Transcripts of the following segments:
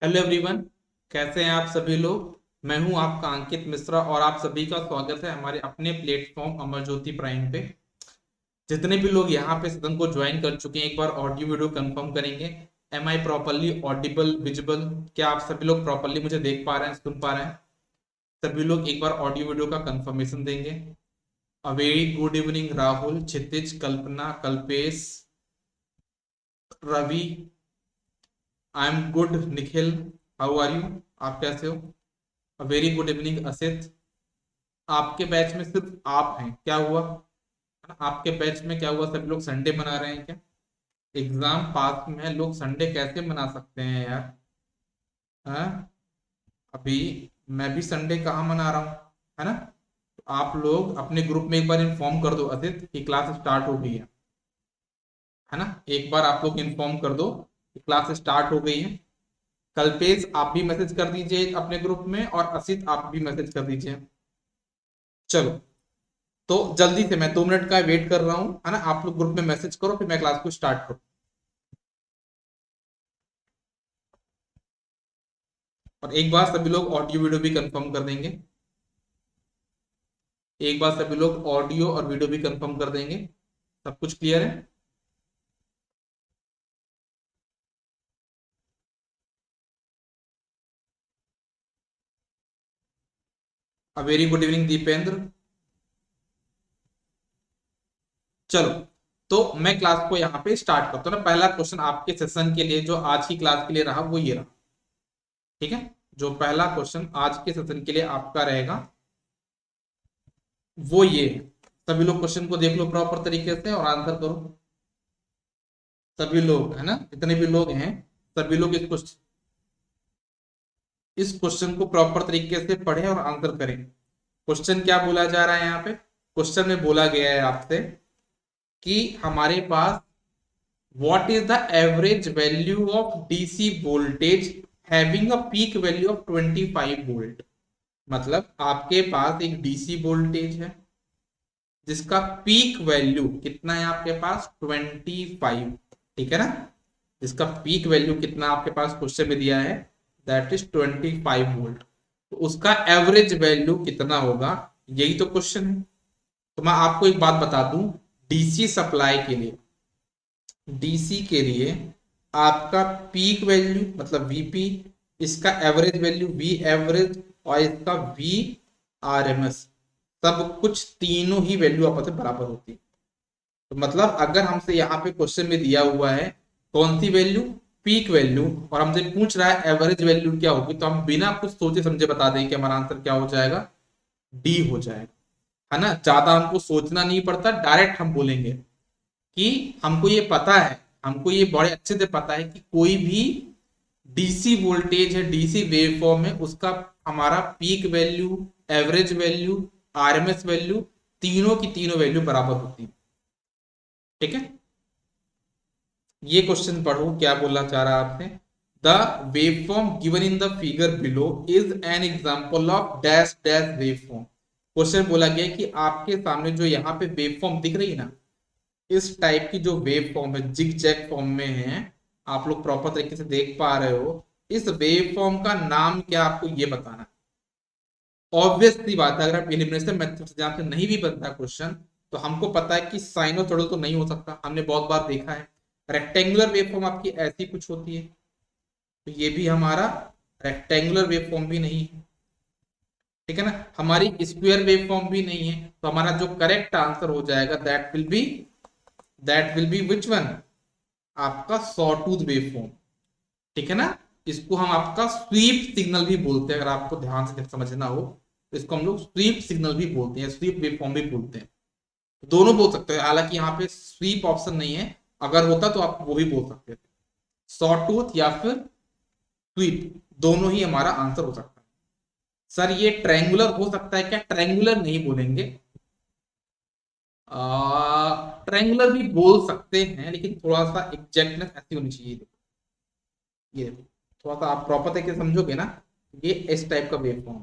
Hello everyone. कैसे हैं आप सभी लोग। मैं हूं आपका अंकित मिश्रा और आप सभी का स्वागत है हमारे अपने प्लेटफॉर्म अमर ज्योति प्राइम पे। जितने भी लोग यहाँ पे सदन को ज्वाइन कर चुके हैं एक बार ऑडियो वीडियो कंफर्म करेंगे। एम आई प्रॉपरली ऑडिबल विजिबल? क्या आप सभी लोग प्रॉपरली मुझे देख पा रहे हैं, सुन पा रहे हैं? सभी लोग एक बार ऑडियो वीडियो का कंफर्मेशन देंगे। A very good evening Rahul, Kshitij, Kalpana, Kalpesh, Ravi. I am good Nikhil, how are you? आप कैसे हो? Very good evening Asit. आपके बैच में सिर्फ आप हैं, क्या हुआ? है ना? आपके बैच में क्या हुआ, सभी लोग संडे मना रहे हैं क्या? एग्जाम पास में है, लोग संडे कैसे मना सकते हैं यार? हाँ, अभी मैं भी संडे कहाँ मना रहा हूँ, है ना? तो आप लोग अपने ग्रुप में एक बार इन्फॉर्म कर दो असित कि क्लास स्टार्ट हो गई है ना? एक बार आप लोग इन्फॉर्म कर दो कि क्लास स्टार्ट हो गई है। कल्पेश आप भी मैसेज कर दीजिए अपने ग्रुप में और असित आप भी मैसेज कर दीजिए। चलो, तो जल्दी से मैं 2 मिनट का वेट कर रहा हूँ, है ना? आप लोग ग्रुप में मैसेज करो फिर मैं क्लास को स्टार्ट करूँ। और एक बार सभी लोग ऑडियो वीडियो भी कंफर्म कर देंगे। एक बार सभी लोग ऑडियो और वीडियो भी कंफर्म कर देंगे। सब कुछ क्लियर है? A very good evening Deependra. चलो, तो मैं क्लास को यहाँ पे स्टार्ट करता हूँ ना। पहला क्वेश्चन आपके सेशन के लिए जो आज की क्लास के लिए रहा वो ये रहा। ठीक है, जो पहला क्वेश्चन आज के सेशन के लिए आपका रहेगा वो ये है। सभी लोग क्वेश्चन को देख लो प्रॉपर तरीके से और आंसर करो। सभी लोग, है ना, जितने भी लोग हैं सभी लोग इस क्वेश्चन को प्रॉपर तरीके से पढ़ें और आंसर करें। क्वेश्चन क्या बोला जा रहा है यहाँ पे? क्वेश्चन में बोला गया है आपसे कि हमारे पास what is the average value of DC voltage having a peak value of 25 volt. मतलब आपके पास एक डीसी वोल्टेज है जिसका पीक वैल्यू कितना है आपके पास? 25। ठीक है ना? जिसका पीक वैल्यू कितना आपके पास क्वेश्चन में दिया है, दैट इज 25 वोल्ट। तो उसका एवरेज वैल्यू कितना होगा, यही तो क्वेश्चन है। तो मैं आपको एक बात बता दूं, डीसी सप्लाई के लिए, डीसी के लिए आपका पीक वैल्यू मतलब वीपी, इसका एवरेज वैल्यू वी एवरेज और इसका वी आर एम एस, सब कुछ तीनों ही वैल्यू आपस में बराबर होती है। तो मतलब अगर हमसे यहाँ पे क्वेश्चन में दिया हुआ है कौन सी वैल्यू, पीक वैल्यू, और हमसे पूछ रहा है एवरेज वैल्यू क्या होगी, तो हम बिना कुछ सोचे समझे बता देंगे कि हमारा आंसर क्या हो जाएगा, डी हो जाएगा। है ना? ज्यादा हमको सोचना नहीं पड़ता, डायरेक्ट हम बोलेंगे कि हमको ये पता है, हमको ये बड़े अच्छे से पता है कि कोई भी डीसी वोल्टेज है, डीसी वेव फॉर्म है, उसका हमारा peak value, average value, RMS value, तीनों की तीनों वैल्यू बराबर होती है। ठीक है, ये क्वेश्चन पढ़ो क्या बोलना चाह रहा है आपसे। The waveform given in the figure below is an example of dash dash waveform. Question बोला गया कि आपके सामने जो यहाँ पे वेवफॉर्म दिख रही है ना, इस टाइप की जो वेव फॉर्म है, जिग जैग फॉर्म में है, आप लोग प्रॉपर तरीके से देख पा रहे हो, इस वेव फॉर्म का नाम क्या, आपको ये बताना है। ऑब्वियस सी बात है, अगर आप एलिमिनेशन मेथड से जानते नहीं भी बनता क्वेश्चन, तो हमको पता है कि साइनोसॉइडल तो नहीं हो सकता, हमने बहुत बार देखा है। रेक्टेंगुलर वेवफॉर्म आपकी ऐसी कुछ होती है, तो ये भी हमारा रेक्टेंगुलर वेवफॉर्म भी नहीं है। ठीक है ना? हमारी स्क्वायर वेवफॉर्म भी नहीं है, तो हमारा जो करेक्ट आंसर हो जाएगा that will be which one? आपका सॉटूथ वेवफॉर्म। ठीक है ना? इसको हम आपका स्वीप सिग्नल भी बोलते हैं, अगर आपको ध्यान से समझना हो तो इसको हम लोग स्वीप सिग्नल भी बोलते हैं, स्वीप वेवफॉर्म भी बोलते हैं। दोनों बोल सकते हैं, हालांकि यहाँ पे स्वीप ऑप्शन नहीं है, अगर होता तो आप वो भी बोल सकते थे। सॉटूथ या फिर स्वीप, दोनों ही हमारा आंसर हो सकता है। सर ये ट्रायंगुलर हो सकता है क्या? ट्रायंगुलर नहीं बोलेंगे, ट्रायंगुलर भी बोल सकते हैं, लेकिन थोड़ा सा एग्जैक्टनेस ऐसी होनी चाहिए। ये थोड़ा सा आप प्रॉपर तरीके से समझोगे ना, ये इस टाइप का वेव फॉर्म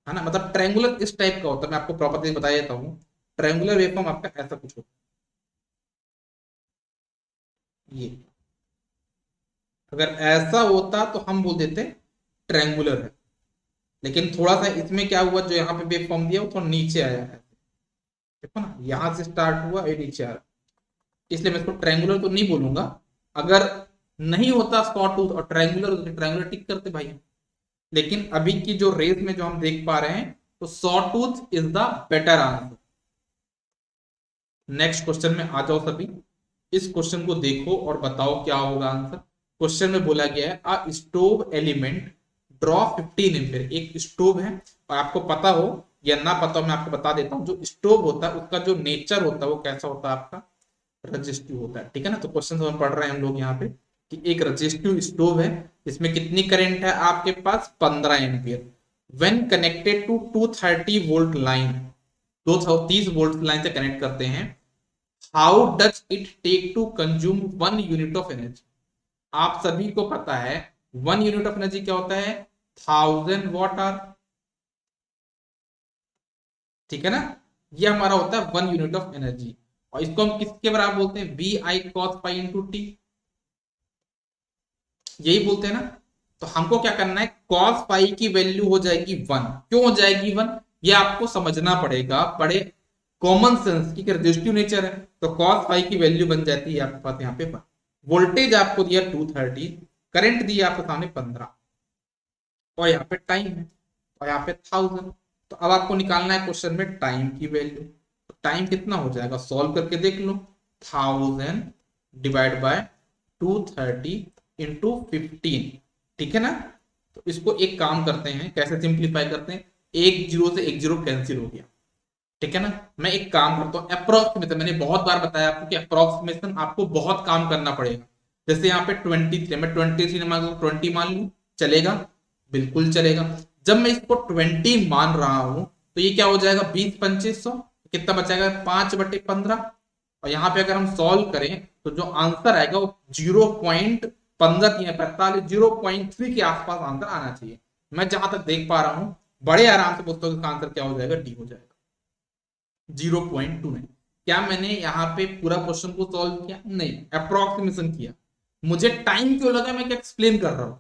है ना। मतलब ट्रायंगुलर इस टाइप का होता है, मैं आपको प्रॉपर तरीके से बता देता हूँ। ट्रायंगुलर वेव फॉर्म आपका ऐसा कुछ होता है, ये। ठीक है, ट्रायंगुलर वेवफॉर्म आपका ऐसा कुछ होता है, ये। ठीक है, ट्रायंगुलर वेवफॉर्म आपका ऐसा कुछ होता है, ये। ठीक है, ट्रायंगुलर वेवफॉर्म आपका ऐसा कुछ होता है, ये। ठीक है, ट्रायंगुलर वेवफॉर्म आपका ऐसा कुछ होता है, ये। ये अगर ऐसा होता तो हम बोल देते ट्रायंगुलर है, लेकिन थोड़ा सा इसमें क्या हुआ, जो यहाँ पे वेव फॉर्म दिया वो थोड़ा नीचे आया है, देखो ना, यहां से स्टार्ट हुआ ये नीचे आ रहा, इसलिए मैं इसको ट्रायंगुलर तो नहीं बोलूंगा। अगर नहीं होता सॉ टूथ और ट्रायंगुलर होता, ट्रायंगुलर टिक करते भाई। लेकिन अभी की जो रेस में जो हम देख पा रहे हैं, तो saw tooth is the better answer. Next question में आ जाओ सभी, इस क्वेश्चन को देखो और बताओ क्या होगा आंसर। क्वेश्चन में बोला गया है अ स्टोव एलिमेंट ड्रॉ 15 एम्पियर। एक स्टोव है, और आपको पता हो या ना पता हो मैं आपको बता देता हूं, जो स्टोव होता है उसका जो नेचर होता है वो कैसा होता है आपका, रजिस्टिव होता है, ठीक है ना। तो क्वेश्चन हम पढ़ रहे हैं हम लोग यहाँ पे कि एक रजिस्टिव स्टोव है, इसमें कितनी करंट है आपके पास, 15 ampere. When connected to 230 volt line, 230 volt line से कनेक्ट करते हैं, how does it take to consume 1 unit of energy. आप सभी को पता है 1 यूनिट ऑफ एनर्जी क्या होता है, 1000 वॉट आवर, ठीक है ना। ये हमारा होता है 1 यूनिट ऑफ एनर्जी, और इसको हम किसके बराबर बोलते हैं, V I cos pi into T, यही बोलते हैं ना। तो हमको क्या करना है, कॉस पाई की वैल्यू हो जाएगी 1। क्यों हो जाएगी 1, ये आपको समझना पड़ेगा, बड़े कॉमन सेंस की रजिस्टिव नेचर है। तो कॉस पाई की वैल्यू बन जाती है आपके पास यहाँ पे 1। वोल्टेज आपको दिया 230, करंट दिया आपके सामने 15, और यहाँ पे टाइम है, और यहाँ पे 1000। तो अब आपको निकालना है क्वेश्चन में टाइम की वैल्यू। तो टाइम कितना हो जाएगा, सॉल्व करके देख लो। 1000 डिवाइड बाय 230 इंटू 15, ठीक है ना। तो इसको एक काम करते हैं, कैसे सिंप्लीफाई करते हैं, एक जीरो से एक जीरो कैंसिल हो गया, ठीक है ना। मैं एक काम करता हूँ अप्रोक्सीमेशन, मैंने बहुत बार बताया आपको कि अप्रोक्सीमेशन आपको बहुत काम करना पड़ेगा। जैसे यहाँ पे 23, मैं 23 मान लू, 20 मान लू, चलेगा, बिल्कुल चलेगा। जब मैं इसको 20 मान रहा हूं तो ये क्या हो जाएगा, 20 2500, कितना बचेगा 5/15। और यहाँ पे अगर हम सॉल्व करें तो जो आंसर आएगा वो 0.15 की 45, 0.3 के आसपास आंसर आना चाहिए। मैं जहां तक देख पा रहा हूं बड़े आराम से पूछता हूँ, इसका आंसर क्या हो जाएगा, डी हो जाएगा, 0.2 नहीं। क्या मैंने यहाँ पे पूरा क्वेश्चन को सॉल्व किया, नहीं, अप्रोक्सीमेशन किया। मुझे टाइम क्यों लगा, मैं क्या एक्सप्लेन कर रहा हूं।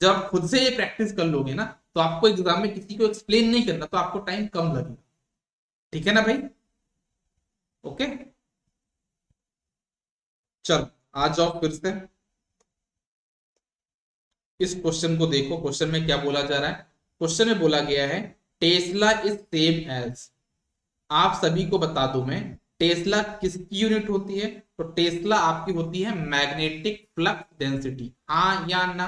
जब आप खुद से ये प्रैक्टिस कर लोगे ना, तो आपको एग्जाम में किसी को एक्सप्लेन नहीं करना, तो आपको टाइम कम लगेगा, ठीक है ना भाई। ओके, चल आ जाओ फिर से इस क्वेश्चन को देखो। क्वेश्चन में क्या बोला जा रहा है, क्वेश्चन में बोला गया है टेस्ला इज सेम एज, आप सभी को बता दूं मैं, टेस्ला किसकी यूनिट होती है, तो टेस्ला आपकी होती है मैग्नेटिक फ्लक्स डेंसिटी, हाँ या ना,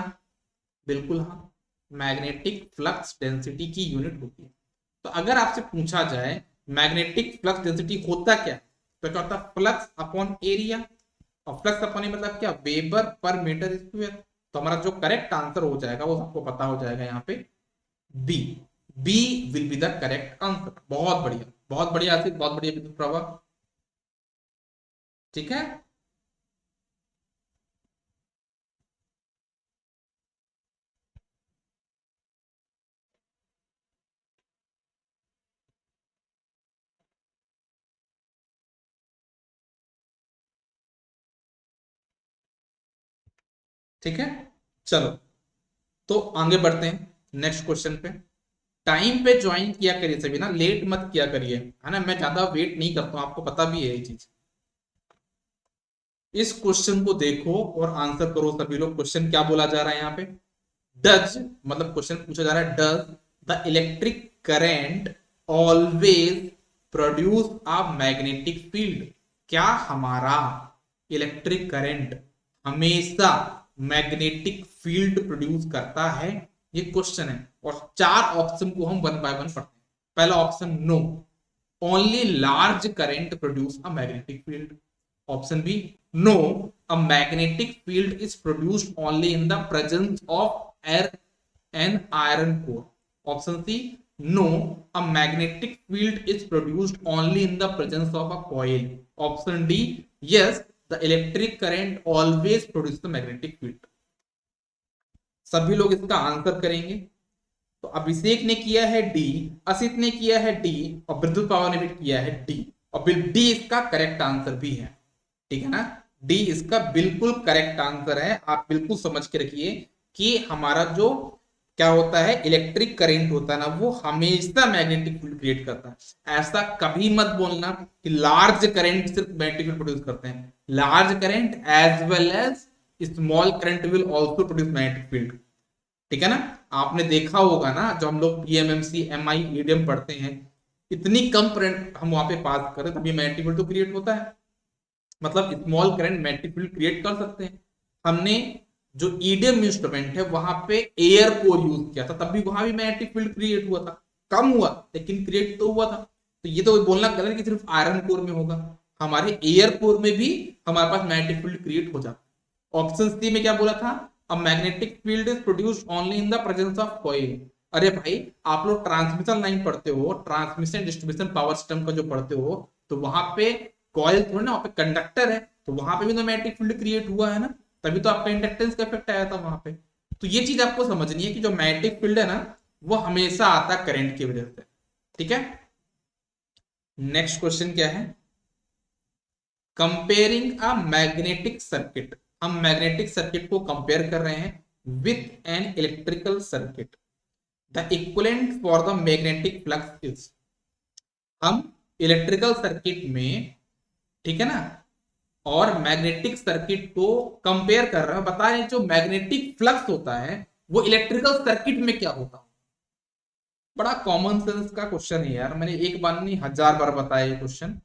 बिल्कुल हाँ, मैग्नेटिक फ्लक्स डेंसिटी की यूनिट होती है। तो अगर आपसे पूछा जाए मैग्नेटिक फ्लक्स डेंसिटी होता क्या, तो क्या होता है, फ्लक्स अपॉन एरिया, और फ्लक्स अपॉन मतलब क्या, वेबर पर मीटर स्क्वायर। तो हमारा जो करेक्ट आंसर हो जाएगा वो आपको पता हो जाएगा यहाँ पे, B, B will be the correct answer. बहुत बढ़िया, बहुत बढ़िया आसिफ, बहुत बढ़िया विद्युत प्रभा, ठीक है। ठीक है, चलो तो आगे बढ़ते हैं नेक्स्ट क्वेश्चन पे। टाइम पे ज्वाइन किया करिए सभी ना, लेट मत किया करिए, है ना, मैं ज्यादा वेट नहीं करता हूं, आपको पता भी है ये चीज। इस क्वेश्चन को देखो और आंसर करो सभी लोग। क्वेश्चन क्या बोला जा रहा है यहाँ पे, डज, मतलब क्वेश्चन पूछा जा रहा है, does the electric current always produce a magnetic field. क्या हमारा इलेक्ट्रिक करंट हमेशा मैग्नेटिक फील्ड प्रोड्यूस करता है, ये क्वेश्चन है। और 4 ऑप्शन को हम वन बाय वन पढ़ते हैं। पहला option no, only large current produce a magnetic field. Option B, no, a magnetic field is produced only in the presence of air and iron core. Option C, no, a magnetic field is produced only in the presence of a coil. Option D, yes, the electric current always produces the magnetic field. सभी लोग इसका answer करेंगे। तो अभिषेक ने किया है D, Asit ने किया है डी, और विद्युत पावर ने भी किया है डी, और डी इसका करेक्ट आंसर भी है, ठीक है ना। डी इसका बिल्कुल करेक्ट आंसर है। आप बिल्कुल समझ के रखिए कि हमारा जो क्या होता है, इलेक्ट्रिक करंट होता है ना, वो हमेशा मैग्नेटिक फील्ड क्रिएट करता है। ऐसा कभी मत बोलना कि लार्ज करंट सिर्फ मैग्नेटिक फील्ड प्रोड्यूस करते हैं। Large current as well as small current will also produce magnetic field. ठीक है ना। आपने देखा होगा ना, जो हम लोग पीएमएमसी एमआई ईडीएम पढ़ते हैं, इतनी कम करंट हम वहां पे पास करें तभी मैग्नेटिक फील्ड तो क्रिएट होता है। मतलब small current magnetic field create कर सकते हैं। हमने जो ईडीएम इंस्ट्रूमेंट है वहां पे एयर कोर यूज किया था, तब भी वहां भी मैग्नेटिक फील्ड क्रिएट हुआ था। कम हुआ लेकिन क्रिएट तो हुआ था। तो ये तो बोलना गलत कि सिर्फ आयरन कोर में होगा, हमारे एयर कोर में भी हमारे पास मैग्नेटिक फील्ड क्रिएट हो जाता है। ऑप्शन सी में क्या बोला था, अ magnetic field is produced only in the presence of coil. अरे भाई, आप लोग ट्रांसमिशन लाइन पढ़ते हो, ट्रांसमिशन डिस्ट्रीब्यूशन पावर सिस्टम का जो पढ़ते हो, तो वहां पे कॉइल थोड़ा ना, वहां पे कंडक्टर है, तो वहां पे भी तो मैग्नेटिक फील्ड क्रिएट हुआ है ना, तभी तो आपका इंडक्टेंस का इफेक्ट आया था वहां पे। तो ये चीज आपको समझनी है कि जो मैग्नेटिक फील्ड है ना, वो हमेशा आता है करंट की वजह से। ठीक है। नेक्स्ट क्वेश्चन क्या है, कंपेयरिंग अ मैग्नेटिक सर्किट। हम मैग्नेटिक सर्किट को कंपेयर कर रहे हैं with an electrical circuit. The equivalent for the magnetic flux is. हम इलेक्ट्रिकल सर्किट में, ठीक है ना, और मैग्नेटिक सर्किट को कंपेयर कर रहे हैं, बता रहे हैं जो मैग्नेटिक फ्लक्स होता है वो इलेक्ट्रिकल सर्किट में क्या होता है। बड़ा कॉमन सेंस का क्वेश्चन है यार, मैंने एक बार नहीं 1000 बार बताया ये क्वेश्चन।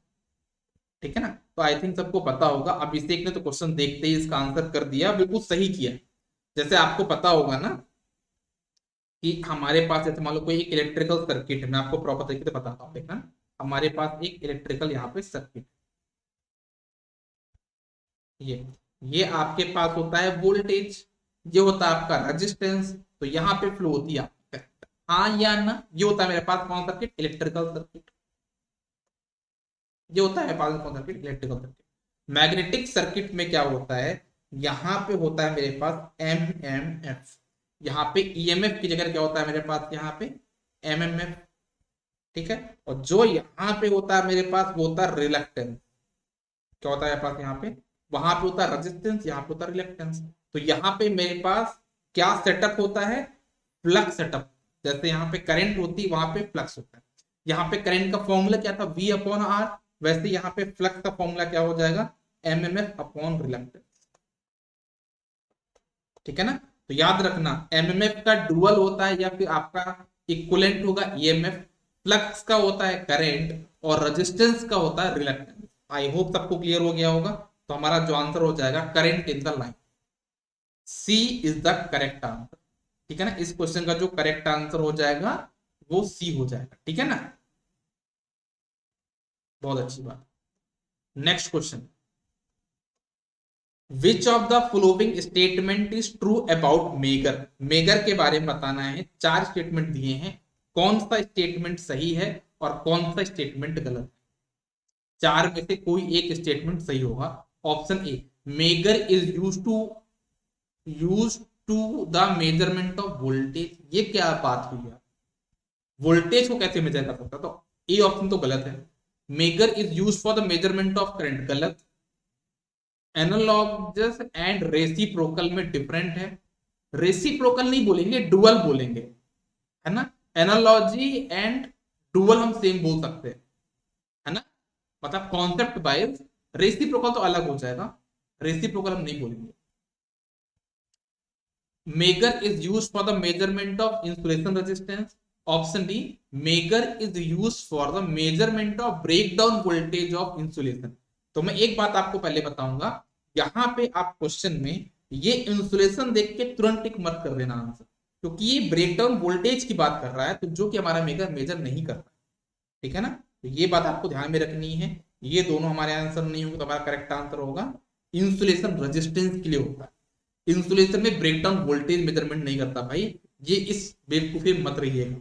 ठीक है ना। तो आई थिंक सबको पता होगा। अभिषेक ने तो क्वेश्चन देखते ही इसका आंसर कर दिया, बिल्कुल सही किया। जैसे आपको पता होगा ना कि हमारे पास, जैसे मान लो कोई एक इलेक्ट्रिकल सर्किट है, मैं आपको प्रॉपर तरीके से बताता हूँ। देखना, हमारे पास एक इलेक्ट्रिकल यहाँ पे सर्किट, ये आपके पास होता है वोल्टेज, ये होता है आपका रेजिस्टेंस, तो यहाँ पे फ्लो होती है करंट। हाँ या ना, ये होता है मेरे पास कौन सर्किट, इलेक्ट्रिकल सर्किट। ये होता है मेरे पास कौन circuit, electrical circuit. Magnetic circuit में क्या होता है, यहाँ पे होता है मेरे पास एम एम एफ। यहाँ पे ईएमएफ की जगह क्या होता है मेरे पास, यहाँ पे एमएमएफ। ठीक है। और जो यहाँ पे होता है मेरे पास वो होता है रिलक्टेंस। क्या होता है मेरे पास यहाँ पे, वहां पे होता है रेजिस्टेंस, यहाँ पे होता है रिलक्टेंस। तो यहाँ पे मेरे पास क्या सेटअप होता है, फ्लक्स सेटअप। जैसे यहाँ पे करंट होती है, वहां पे फ्लक्स होता है। यहाँ पे करंट का फॉर्मूला क्या था, V अपॉन आर, वैसे यहाँ पे फ्लक्स का फॉर्मूला क्या हो जाएगा, एमएमएफ अपॉन रिलक्टेंस। ठीक है ना। तो याद रखना, एमएमएफ का डुअल होता है या फिर आपका इक्विवेलेंट होगा ईएमएफ। फ्लक्स का होता है करंट और रेजिस्टेंस का होता है रिलक्टेंस। आई होप सबको क्लियर हो गया होगा। तो हमारा जो आंसर हो जाएगा current in the line, C is the correct answer. ठीक है ना। इस क्वेश्चन का जो करेक्ट आंसर हो जाएगा वो सी हो जाएगा। ठीक है ना, बहुत अच्छी बात। Next question, which of the following statement is true about megger. Megger के बारे में बताना है। 4 स्टेटमेंट दिए हैं, कौन सा स्टेटमेंट सही है और कौन सा स्टेटमेंट गलत है। 4 में से कोई एक स्टेटमेंट सही होगा। Option A, megger is use to the measurement of voltage. ये क्या बात हुई है, वोल्टेज को कैसे मेजर कर सकता, तो ए ऑप्शन तो गलत है। Megger is use for the measurement of current, गलत। एनालॉगस एंड रेसिप्रोकल में डिफरेंट है। रेसिप्रोकल नहीं बोलेंगे, डुअल बोलेंगे, है ना। एनालॉजी एंड डुअल हम सेम बोल सकते हैं, है ना। मतलब कॉन्सेप्ट वाइज रेसिप्रोकल तो अलग हो जाएगा, रेसिप्रोकल हम नहीं बोलेंगे। Megger is use for the measurement of insulation resistance. Option D, megger is use for the measurement of breakdown voltage of insulation. तो मैं एक बात आपको पहले बताऊंगा, यहां पे आप क्वेश्चन में ये इंसुलेशन देख के तुरंत टिक मत कर देना आंसर, क्योंकि ये ब्रेकडाउन वोल्टेज की बात कर रहा है, तो जो कि हमारा मेगर मेजर नहीं करता। ठीक है ना। तो ये बात आपको ध्यान में रखनी है। ये दोनों हमारे आंसर नहीं होंगे, तो हमारा करेक्ट आंसर होगा इंसुलेशन रेजिस्टेंस के लिए होता है। इंसुलेशन में ब्रेकडाउन वोल्टेज मेजरमेंट नहीं करता भाई, ये इस बेवकूफी मत रहिएगा।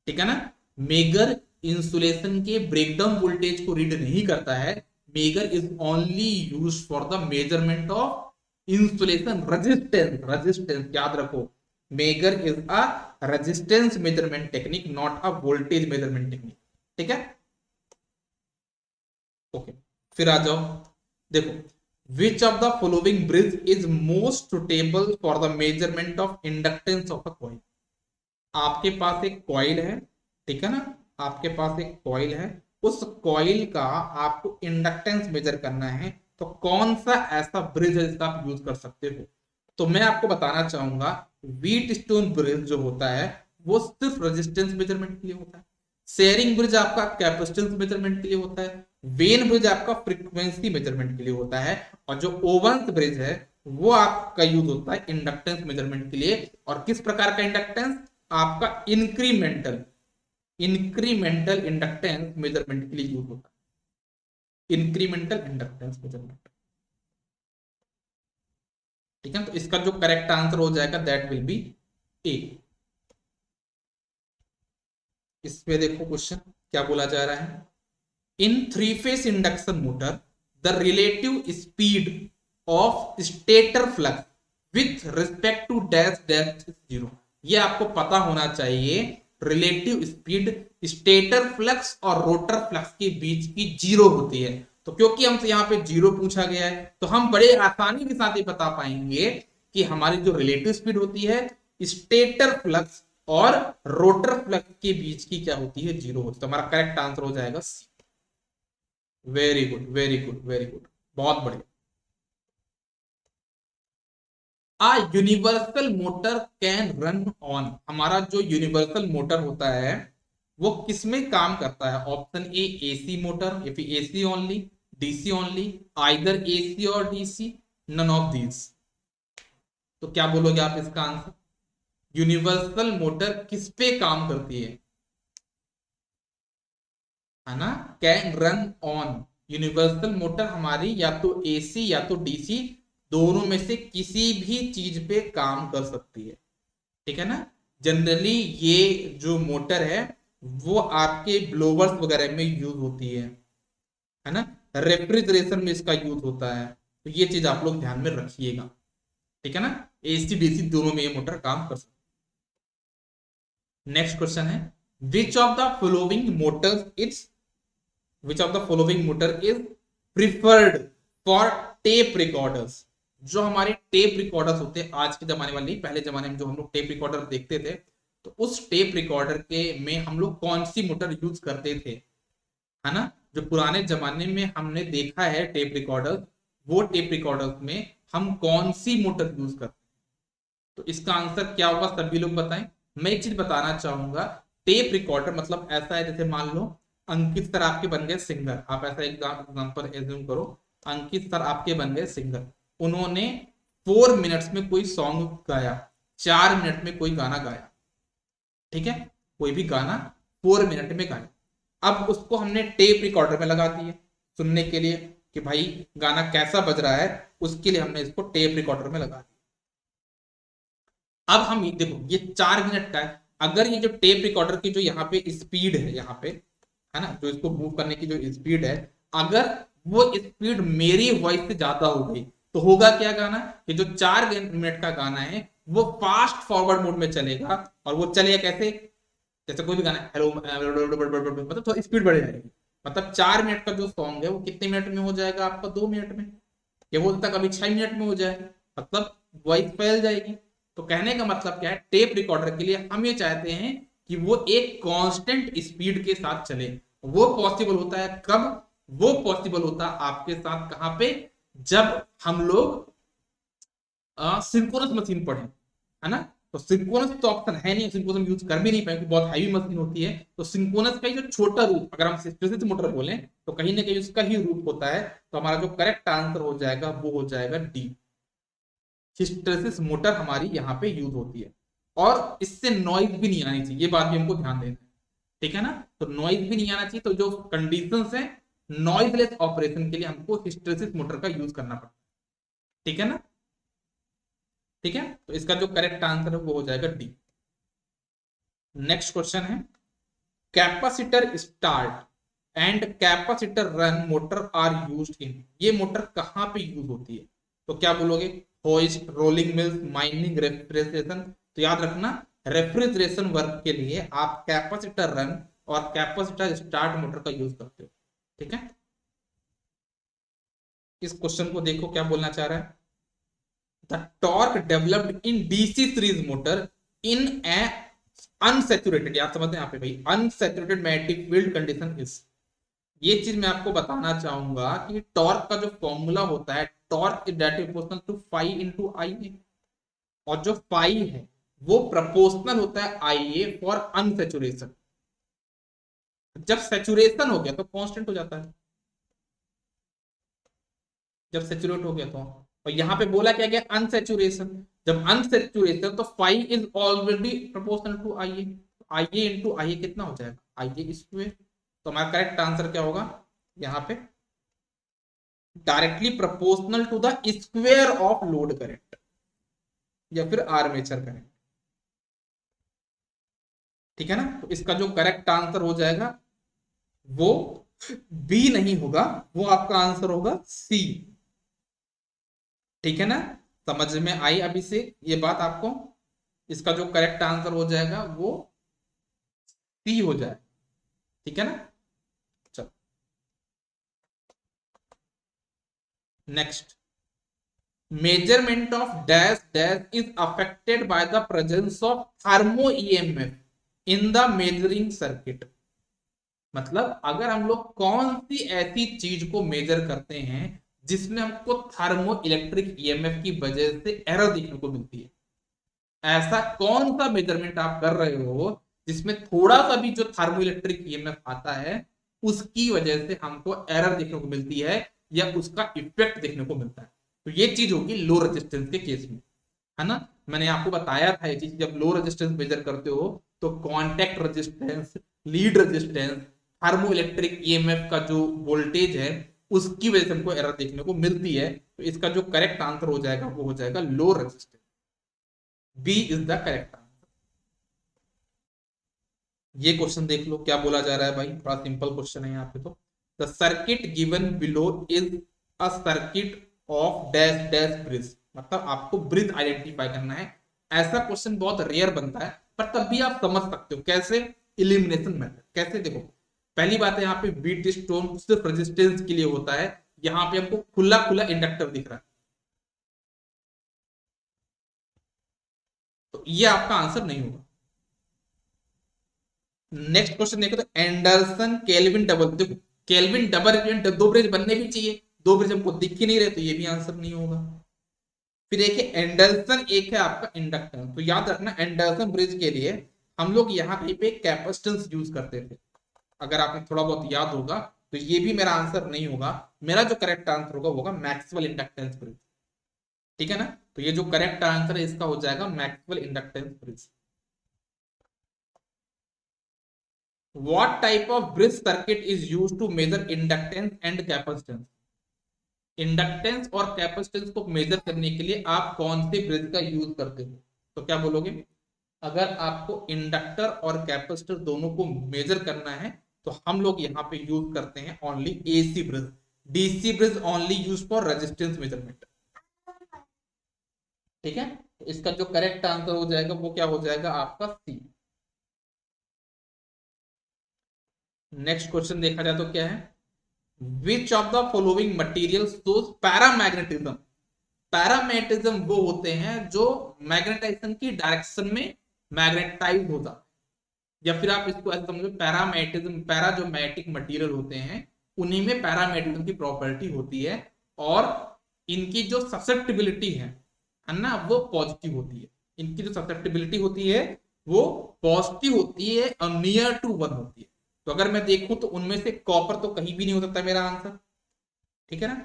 ठीक है ना। मेगर इंसुलेशन के ब्रेकडाउन वोल्टेज को रीड नहीं करता है। Megger is only use for the measurement of insulation resistance. Resistance याद रखो, megger is a resistance measurement technique, not a voltage measurement technique. ठीक है। ओके, फिर आ जाओ। देखो, which of the following bridge is most suitable for the measurement of inductance of a coil. आपके पास एक कॉइल है, ठीक है ना, आपके पास एक कॉइल है, उस कॉइल का आपको इंडक्टेंस मेजर करना है, तो कौन सा ऐसा ब्रिज है जिसका आप यूज कर सकते हो। तो मैं आपको बताना चाहूंगा व्हीट स्टोन ब्रिज जो होता है वो सिर्फ रेजिस्टेंस मेजरमेंट के लिए होता है, शेयरिंग ब्रिज आपका कैपेसिटेंस मेजरमेंट के लिए होता है, वेन ब्रिज आपका फ्रीक्वेंसी मेजरमेंट के लिए होता है, और जो ओवंस ब्रिज है वो आपका यूज होता है इंडक्टेंस मेजरमेंट के लिए। और किस प्रकार का इंडक्टेंस, आपका इंक्रीमेंटल इंक्रीमेंटल इंडक्टेंस मेजरमेंट के लिए यूज होता है, इंक्रीमेंटल इंडक्टेंस मेजरमेंट। ठीक है, तो इसका जो करेक्ट आंसर हो जाएगा दैट विल बी ए। इसमें देखो क्वेश्चन क्या बोला जा रहा है, in three phase induction motor the relative speed of stator flux with respect to dash dash zero. ये आपको पता होना चाहिए, रिलेटिव स्पीड स्टेटर फ्लक्स और रोटर फ्लक्स के बीच की जीरो होती है। तो क्योंकि हमसे यहाँ पे जीरो पूछा गया है तो हम बड़े आसानी के साथ ये बता पाएंगे कि हमारी जो रिलेटिव स्पीड होती है स्टेटर फ्लक्स और रोटर फ्लक्स के बीच की क्या होती है, जीरो होती है। तो हमारा करेक्ट आंसर हो जाएगा C. Very good very good very good, बहुत बढ़िया। A universal motor can run on, हमारा जो यूनिवर्सल मोटर होता है वो किसमें काम करता है। ऑप्शन ए एसी मोटर, या फिर AC only, DC only, either AC और डीसी, नन ऑफ दीज। तो क्या बोलोगे आप इसका आंसर, यूनिवर्सल मोटर किस पे काम करती है ना, can run on. Universal motor हमारी या तो एसी या तो डीसी दोनों में से किसी भी चीज पे काम कर सकती है, ठीक है ना। जनरली ये जो मोटर है वो आपके ब्लोवर्स वगैरह में यूज होती है ना, रेफ्रिजरेशन में इसका यूज होता है। तो ये चीज आप लोग ध्यान में रखिएगा, ठीक है ना। एसी डीसी दोनों में ये मोटर काम कर सकती है। नेक्स्ट क्वेश्चन है, विच of the following Motors it's which of the following motor is preferred for tape recorders। जो हमारे टेप रिकॉर्डर्स होते हैं आज के जमाने वाले, पहले जमाने में जो हम लोग टेप रिकॉर्डर देखते थे, तो उस टेप रिकॉर्डर के में हम लोग कौन सी मोटर यूज करते थे, है ना। जो पुराने जमाने में हमने देखा है टेप रिकॉर्डर, वो टेप रिकॉर्डर में हम कौन सी मोटर यूज करते हैं। तो इसका आंसर क्या होगा सभी लोग बताएं। मैं एक चीज बताना चाहूंगा, टेप रिकॉर्डर मतलब ऐसा है जैसे मान लो अंकित सर आपके बन गए सिंगर, आप ऐसा एग्जांपल एज्यूम करो, अंकित सर आपके बन गए सिंगर, उन्होंने 4 मिनट्स में कोई सॉन्ग गाया, 4 मिनट में कोई गाना गाया, ठीक है, कोई भी गाना 4 मिनट में गाया। अब उसको हमने टेप रिकॉर्डर में लगा दिए सुनने के लिए कि भाई गाना कैसा बज रहा है, उसके लिए हमने इसको टेप रिकॉर्डर में लगा दिया। अब हम देखो ये 4 मिनट का है, अगर ये जो टेप रिकॉर्डर की जो यहाँ पे स्पीड है, यहाँ पे है ना, जो इसको मूव करने की जो स्पीड है, अगर वो स्पीड मेरी वॉइस से ज्यादा हो गई तो होगा क्या गाना, कि जो 4 मिनट का गाना है वो फास्ट फॉरवर्ड मोड में चलेगा। और वो चलेगा कैसे, जैसे कोई भी गाना हेलो मतलब थोड़ी स्पीड बढ़ जाएगी। मतलब 4 मिनट का जो सॉन्ग है वो कितने मिनट में हो जाएगा आपका, 2 मिनट में, ये हो सकता कभी 6 मिनट में हो जाए, मतलब वॉइस फैल जाएगी। तो कहने का मतलब क्या है, टेप रिकॉर्डर के लिए हम ये चाहते हैं कि वो एक कांस्टेंट स्पीड के साथ चले। वो पॉसिबल होता है कब, वो पॉसिबल होता है आपके साथ कहां पे, जब हम लोग सिंक्रोनस मशीन पढ़े, है ना। तो सिंक्रोनस तो ऑप्शन है नहीं, सिंक्रोनस यूज कर भी नहीं पाएंगे, बहुत हैवी मशीन होती है। तो सिंक्रोनस का जो छोटा रूप, अगर हम हिस्टैरिसीस मोटर बोलें तो कहीं ना कहीं उसका ही रूप होता है। तो हमारा जो करेक्ट आंसर हो जाएगा वो हो जाएगा डी, हिस्टैरिसीस मोटर हमारी यहाँ पे यूज होती है। और इससे नॉइज भी नहीं आनी चाहिए, ये बात भी हमको ध्यान देना है, ठीक है ना। तो नॉइज भी नहीं आना चाहिए, तो जो कंडीशंस है नॉइजलेस ऑपरेशन के लिए हमको हिस्टैरिसीस मोटर का यूज करना पड़ता है, ठीक है ना। ठीक है, तो इसका जो करेक्ट आंसर है वो हो जाएगा डी। नेक्स्ट क्वेश्चन है, capacitor start and capacitor run motor are used in, ये मोटर कहां पे यूज होती है। तो क्या बोलोगे, hoist, rolling mills, mining, refrigeration. तो याद रखना रेफ्रिजरेशन वर्क के लिए आप कैपेसिटर रन और कैपेसिटर स्टार्ट मोटर का यूज करते हो, ठीक है। इस क्वेश्चन को देखो क्या बोलना चाह रहा है। The torque developed in DC series motor in A unsaturated, याद समझते हैं यहाँ पे भाई, unsaturated magnetic field condition is. ये चीज मैं आपको बताना चाहूंगा कि टॉर्क का जो फॉर्मूला होता है, torque is directly proportional to phi into I A, और जो फाई है वो प्रपोर्शनल होता है आई ए फॉर अनसैचुरेशन। जब सैचुरेशन हो गया तो कांस्टेंट हो जाता है, जब सैचुरेट हो गया तो। और यहां पे बोला क्या गया, अनसैचुरेशन। जब अनसैचुरेशन तो phi is already proportional to I A, I A into I A कितना हो जाएगा, आई ए स्क्वायर। तो हमारा करेक्ट आंसर क्या होगा यहाँ पे, directly proportional to the square of load current या फिर आर्मेचर करंट। ठीक है ना, तो इसका जो करेक्ट आंसर हो जाएगा वो बी नहीं होगा, वो आपका आंसर होगा सी। ठीक है ना, समझ में आई अभी से ये बात आपको। इसका जो करेक्ट आंसर हो जाएगा वो सी हो जाए। ठीक है ना, चलो next. Measurement of dash dash is affected by the presence of thermo EMF in the measuring circuit. मतलब अगर हम लोग कौन सी ऐसी चीज को मेजर करते हैं जिसमें हमको थर्मो इलेक्ट्रिक ईएमएफ की वजह से एरर देखने को मिलती है, ऐसा कौन सा मेजरमेंट आप कर रहे हो जिसमें थोड़ा सा भी जो थर्मो इलेक्ट्रिक ईएमएफ आता है उसकी वजह से हमको एरर देखने को मिलती है या उसका इफेक्ट देखने को मिलता है। तो ये चीज होगी लो रेजिस्टेंस के केस में, है ना। मैंने आपको बताया था ये चीज, जब लो रेजिस्टेंस मेजर करते हो तो contact resistance, lead resistance, thermo electric EMF का जो वोल्टेज है उसकी वजह से हमको एरर देखने को मिलती है। तो इसका जो करेक्ट आंसर हो जाएगा वो हो जाएगा low resistance, B is the correct answer. ये क्वेश्चन देख लो क्या बोला जा रहा है भाई, थोड़ा सिंपल क्वेश्चन है यहाँ पे। तो the circuit given below is a circuit of dash dash bridge, मतलब आपको ब्रिज आइडेंटिफाई करना है। ऐसा क्वेश्चन बहुत रेयर बनता है पर तब भी आप समझ सकते हो कैसे, इलिमिनेशन मेथड। कैसे, देखो पहली बात है यहाँ पे बीट स्टोन सिर्फ रेजिस्टेंस के लिए होता है, यहाँ पे हमको खुला खुला इंडक्टर दिख रहा है, तो ये आपका आंसर नहीं होगा। नेक्स्ट क्वेश्चन देखो, तो एंडरसन केल्विन डबल, देखो केल्विन डबल दो ब्रिज बनने भी चाहिए, दो ब्रिज हमको दिख ही नहीं रहे, तो ये भी आंसर नहीं होगा। फिर देखिए एंडरसन एक है आपका इंडक्टेंस, तो याद रखना एंडरसन ब्रिज के लिए हम लोग यहाँ कहीं पे कैपेसिटेंस यूज करते थे, अगर आपने थोड़ा बहुत याद होगा। तो ये भी मेरा आंसर नहीं होगा, मेरा जो करेक्ट आंसर होगा वो होगा मैक्सवेल इंडक्टेंस ब्रिज। ठीक है ना, तो ये जो करेक्ट आंसर है इसका हो जाएगा Maxwell inductance bridge. What type of bridge circuit is used to measure inductance and capacitance? Inductance और कैपेसिटेंस को मेजर करने के लिए आप कौन से ब्रिज का यूज करते हो, तो क्या बोलोगे। अगर आपको इंडक्टर और कैपेसिटर दोनों को मेजर करना है तो हम लोग यहाँ पे यूज करते हैं only AC bridge, DC bridge only use for resistance measurement. ठीक है, तो इसका जो करेक्ट आंसर हो जाएगा वो क्या हो जाएगा आपका सी। नेक्स्ट क्वेश्चन देखा जाए तो क्या है, विच of the following material shows paramagnetism. Paramagnetism वो होते हैं जो मैग्नेटाइजेशन की डायरेक्शन में मैग्नेटाइज होता, या फिर आप इसको ऐसे समझो पैरामैग्नेटिज्म, पैरा जो मैग्नेटिक मटीरियल होते हैं उन्हीं में पैरामैग्नेटिज्म की प्रॉपर्टी होती है, और इनकी जो ससेप्टिबिलिटी है ना वो पॉजिटिव होती है। इनकी जो ससेप्टिबिलिटी होती है वो पॉजिटिव होती है और नियर टू 1 होती है। तो अगर मैं देखूं तो उनमें से कॉपर तो कहीं भी नहीं हो सकता मेरा आंसर, ठीक है ना,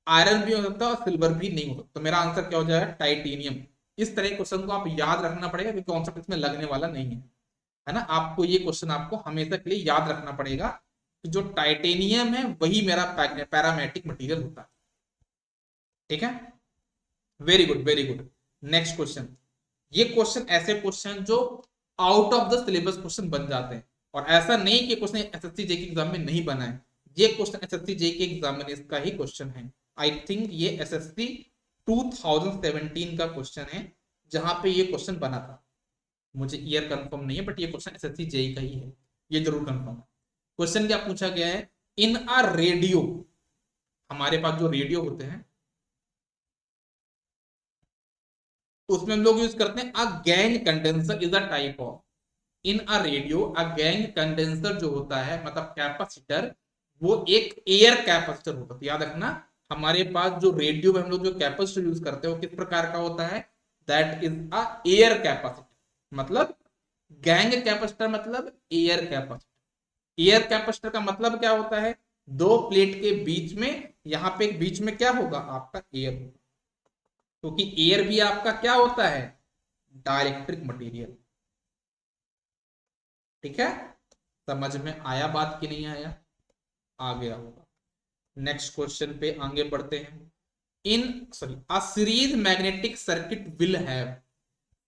आयरन भी हो सकता है और सिल्वर भी नहीं हो सकता, तो मेरा आंसर क्या हो जाएगा टाइटेनियम। इस तरह के क्वेश्चन को आप याद रखना पड़ेगा क्योंकि कॉन्सेप्ट इसमें लगने वाला नहीं है ना। आपको ये क्वेश्चन आपको हमेशा के लिए याद रखना पड़ेगा कि जो टाइटेनियम है वही मेरा पैरामैग्नेटिक मटीरियल होता है। ठीक है, very good very good. Next question, ये क्वेश्चन ऐसे क्वेश्चन जो out of the syllabus question बन जाते हैं, और ऐसा नहीं कि क्वेश्चन एसएससी जेईई के एग्जाम में नहीं बना है, ये क्वेश्चन एसएससी जेईई के एग्जामिनेशन का ही क्वेश्चन है। आई थिंक ये एसएससी 2017 का क्वेश्चन है जहां पे ये क्वेश्चन बना था, मुझे ईयर कंफर्म नहीं है बट ये क्वेश्चन एसएससी जेईई का ही है, ये जरूर कंफर्म है। क्वेश्चन क्या पूछा गया है, इन अ रेडियो हमारे पास जो रेडियो होते हैं उसमें हम लोग यूज करते हैं a gang condenser is a type of, in a radio a gang condenser जो होता है मतलब कैपेसिटर, वो एक एयर कैपेसिटर होता है। तो याद रखना हमारे पास जो रेडियो में हम लोग जो कैपेसिटर यूज करते हैं वो किस प्रकार का होता है, that is a air capacitor. मतलब गैंग कैपेसिटर मतलब एयर कैपेसिटर। एयर कैपेसिटर का मतलब क्या होता है, दो प्लेट के बीच में, यहां पे बीच में क्या होगा आपका एयर होगा, क्योंकि एयर भी आपका क्या होता है, डाइलेक्ट्रिक मटेरियल। ठीक है, समझ में आया बात कि नहीं आया, आ गया होगा। नेक्स्ट क्वेश्चन पे आगे बढ़ते हैं। In sorry a series magnetic circuit will have,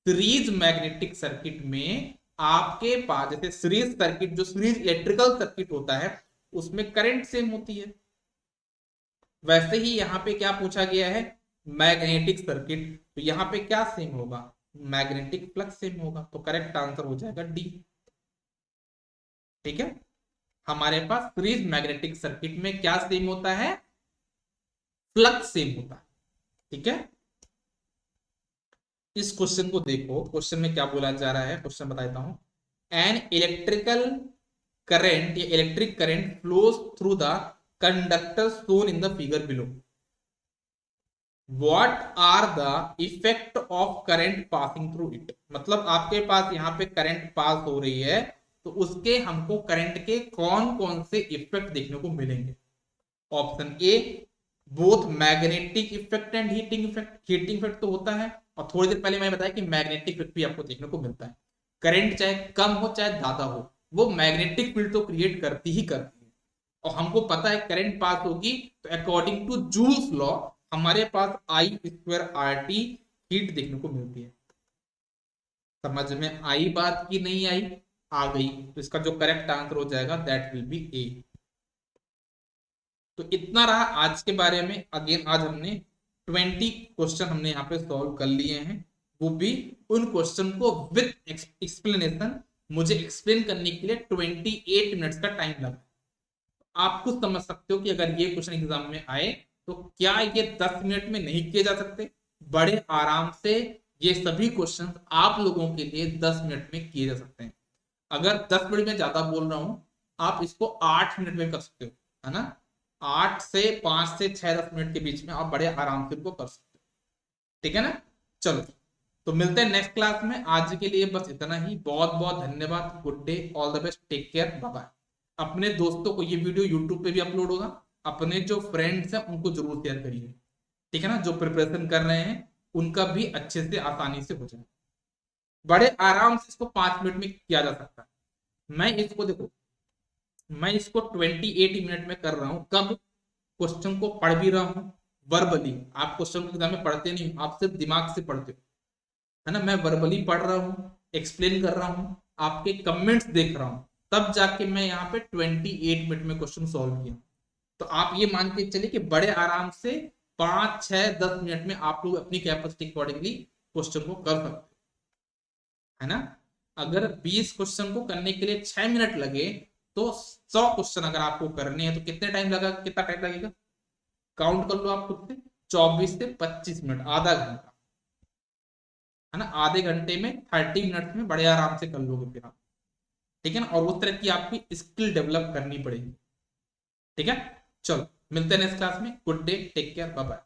series magnetic circuit में आपके पास जैसे सीरीज सर्किट, जो सीरीज इलेक्ट्रिकल सर्किट होता है उसमें करंट सेम होती है, वैसे ही यहां पे क्या पूछा गया है, मैग्नेटिक सर्किट, तो यहां पे क्या सेम होगा, मैग्नेटिक फ्लक्स सेम होगा, तो करेक्ट आंसर हो जाएगा डी। ठीक है, हमारे पास सीरीज मैग्नेटिक सर्किट में क्या सेम होता है, फ्लक्स सेम होता है। ठीक है, इस क्वेश्चन को देखो, क्वेश्चन में क्या बोला जा रहा है, क्वेश्चन बताता हूं। एन इलेक्ट्रिकल करंट या electric current flows through the conductor shown in the figure below, what are the effect of current passing through it. मतलब आपके पास यहाँ पे करंट पास हो रही है तो उसके हमको करंट के कौन कौन से इफेक्ट देखने को मिलेंगे। Option A, both magnetic effect and heating effect. Heating effect तो होता है, और थोड़ी देर पहले मैंने बताया कि मैग्नेटिक इफेक्ट भी आपको देखने को मिलता है। करंट चाहे कम हो चाहे ज्यादा हो, वो मैग्नेटिक फील्ड तो क्रिएट करती ही करती है, और हमको पता है करंट पास होगी तो अकॉर्डिंग टू जूल्स लॉ हमारे पास आई स्क्वायर आर टी हीट देखने को मिलती है। समझ में आई बात की नहीं आई, आ गई, तो इसका जो करेक्ट आंसर हो जाएगा दैट विल बी ए। तो इतना रहा आज के बारे में। अगेन आज हमने 20 क्वेश्चन हमने यहाँ पे सॉल्व कर लिए हैं, वो भी उन क्वेश्चन को विद एक्सप्लेनेशन, मुझे एक्सप्लेन करने के लिए 28 मिनट्स का टाइम लगा। आप खुद समझ सकते हो कि अगर ये क्वेश्चन एग्जाम में आए तो क्या ये 10 मिनट में नहीं किए जा सकते, बड़े आराम से ये सभी क्वेश्चन आप लोगों के लिए 10 मिनट में किए जा सकते हैं। अगर 10 मिनट में ज्यादा बोल रहा हूं, आप इसको 8 मिनट में कर सकते हो, है ना, 8 से 5 से 6-10 मिनट के बीच में आप बड़े आराम से इनको कर सकते हो। ठीक है ना, चलो तो मिलते हैं नेक्स्ट क्लास में। आज के लिए बस इतना ही, बहुत बहुत धन्यवाद, good day, all the best, take care, bye bye. अपने दोस्तों को, ये वीडियो यूट्यूब पे भी अपलोड होगा, अपने जो फ्रेंड्स हैं उनको जरूर शेयर करिए। ठीक है ना, जो प्रिपरेशन कर रहे हैं उनका भी अच्छे से आसानी से हो जाए, बड़े आराम से इसको 5 मिनट में किया जा सकता है। मैं इसको देखो, मैं इसको 28 मिनट में कर रहा हूं, कब, क्वेश्चन को पढ़ भी रहा हूं वर्बली। आप क्वेश्चन को एग्जाम में पढ़ते नहीं, आप सिर्फ दिमाग से पढ़ते हो, है ना, मैं वर्बली पढ़ रहा हूँ, एक्सप्लेन कर रहा हूँ, आपके कमेंट्स देख रहा हूँ, तब जाके मैं यहाँ पे 28 मिनट में क्वेश्चन सॉल्व किया। तो आप ये मान के चलिए कि बड़े आराम से 5-6-10 मिनट में आप लोग अपनी कैपेसिटी अकॉर्डिंगली क्वेश्चन को कर सकते है ना। अगर 20 क्वेश्चन को करने के लिए 6 मिनट लगे तो 100 क्वेश्चन अगर आपको करने हैं तो कितने टाइम लगा, कितना टाइम लगेगा, काउंट कर लो आप खुद से, 24 से 25 मिनट, आधा घंटा, है ना। आधे घंटे में 30 मिनट में बड़े आराम से कर लोगे फिर आप। ठीक है ना, और उस तरह की आपकी स्किल डेवलप करनी पड़ेगी। ठीक है, चलो मिलते हैं नेक्स्ट क्लास में, good day, take care, bye bye.